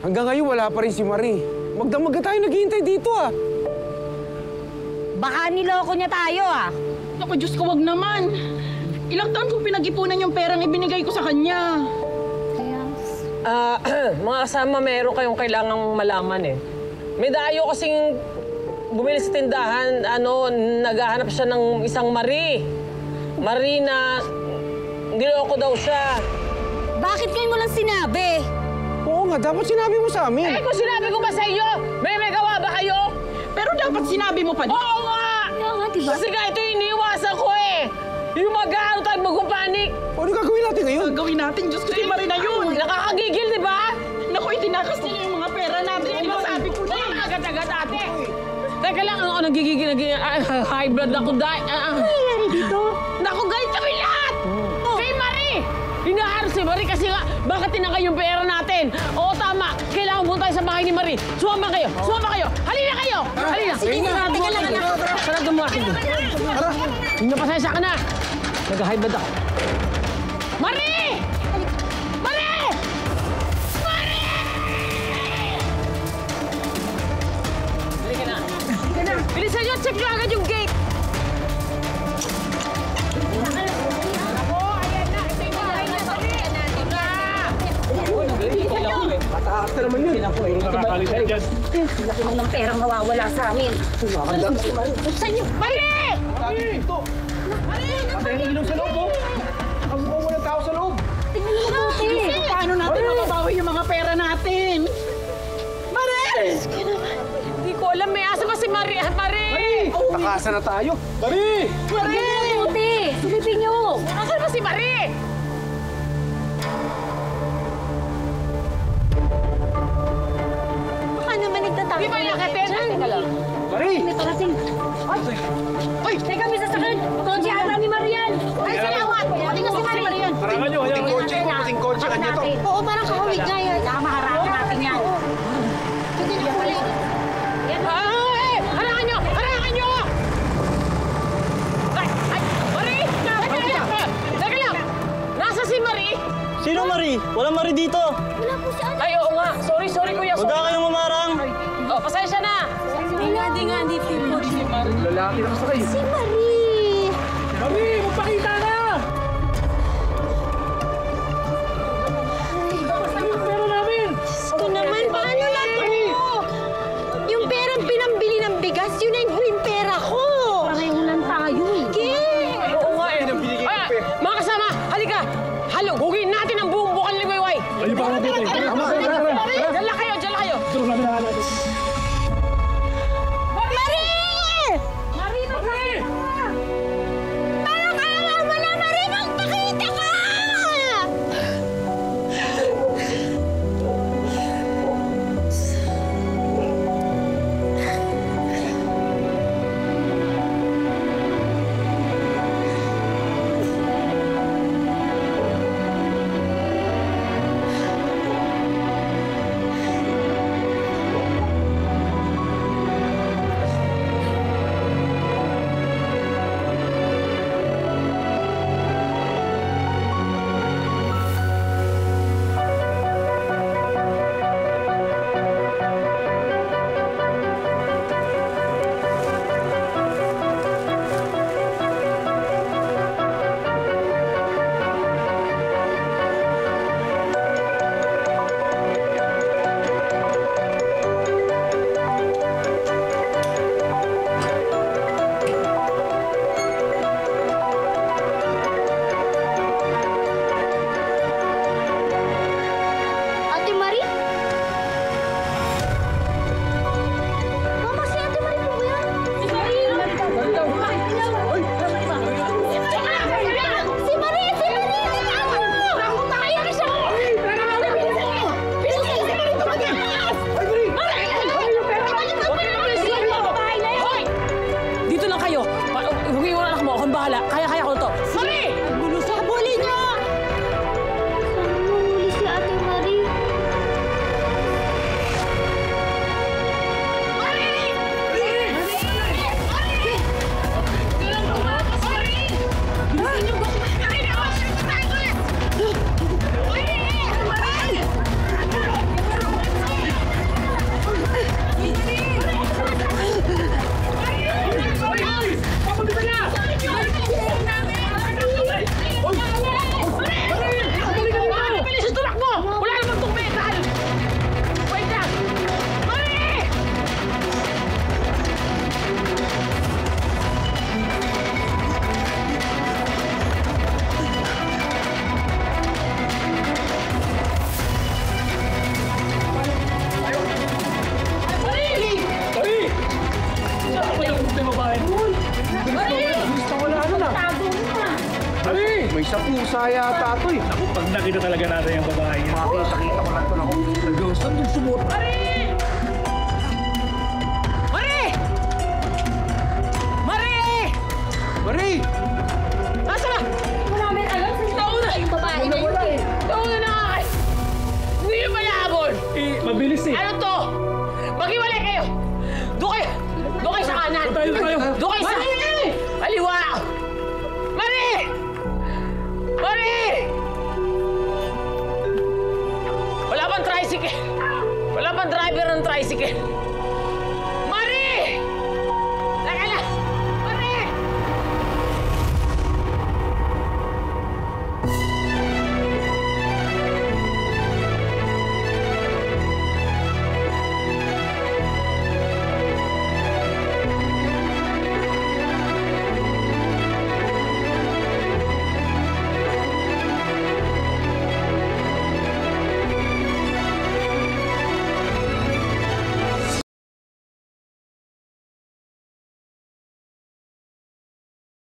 Hanggang ngayon, wala pa rin si Marie. Magdamag na tayo naghihintay dito, ah. Baka niloko niya tayo, ah. Naku, Diyos ko, wag naman. Ilang taon kong pinag-ipunan yung perang ibinigay ko sa kanya. Mga kasama, meron kayong kailangang malaman eh. May dayo kasing bumili sa tindahan, naghahanap siya ng isang Marie. Marie na niloko daw siya. Bakit kayo mo lang sinabi? Oo nga, dapat sinabi mo sa amin. Eh, kung sinabi ko ba sa inyo, may gawa ba kayo? Pero dapat sinabi mo pa din. Oo nga! Kaya nga, diba? Kasi nga ito yung iniiwasan ko eh. Yung mag-aano tayo magpapanik. Ano gagawin natin ngayon? Gagawin natin, Diyos ko, si Marie na yun. Nakakagigil, di ba? Naku, itinakas niya yung mga pera natin. Diba sabi ko na? Agad-agad ate. Teka lang, ako nagigigil, high blood ako dahil. Nangyayari dito? Naku, galit kami lahat! Kay Marie! Hinaharap si Marie kasi nga, bakit tinangay yung pera natin? Oo, tama. Kailangan punta tayo sa bahay ni Marie. Sumama kayo! Sumama kayo! Halina kayo! Halina! Sige na, teka lang, anak. Sarado mo akin doon. Tara! Hindi pasensya ka na! Nag-high blood ako. Marie! Marie! Marie! Halika na. Bilisan nyo, check nyo agad yung gate. Mataas na naman yun. Laki mo ng perang mawawala sa amin. Buksan niyo! Marie! Patay ang ilaw sa loob, oh. Ang mukha mo ng tao sa loob. Tingnan mo natin. Paano natin mababawi yung mga pera natin? Marie! Hindi ko alam, may asa ba si Marie? Marie! Takasa na tayo. Marie! Marie! Mabuti! Silipin niyo! Asan ba si Marie? Baka naman nagtatapos. Di ba nakatin? Teka lang. Marie! May parating. Ay! Teka, may sasakyan! Kotse ata ni Marian! Ay, salamat! Pati ko si Marian! Parangan nyo, pating kotse ko, pating kotse kanya to. Oo, parang kahawig nga yan. Saka maharapin natin yan. Sige na, huli. Ay! Harangan nyo! Harangan nyo! Ay! Marie! Teka lang! Nasa si Marie? Sino Marie? Walang Marie dito. Wala po si Ana. Ay, oo nga. Sorry, kuya. Huwag ka kayong mamarang. Oh, pasensya na. Di nga, dito po. Lalaki na kasakay. Si Marie! Marie, magpakita na! Pero namin! Ito naman, paano na to? Yung perang pinambili ng bigas, yun na yung pera ko. Pareho lang tayo eh. Oo nga eh. Mga kasama, halika. Halugugin natin ang buong bukal ni Wayway. Ay, baka natin. Tama, Diyan lang kayo, diyan lang kayo. Tulong namin na natin. Marie! Marie! Sa pusa yata ito eh. Ako, pag nakita talaga natin yung babae niya. Makita ko lang ito na ako. Hanggang saan yung sumot? Marie! Marie! Marie! Marie! Nasa na? Hindi namin alam sa Nauna! yung babae na yun eh. Nauna na nga kayo! Hindi nyo malabon! Eh, mabilis eh. Ano to? Maghiwalay kayo! Doon kayo! Doon kayo sa kanan! Tayo. Doon kayo sa... Kaliwa! Marie! Marie! Wala bang tricycle? Wala bang driver ng tricycle?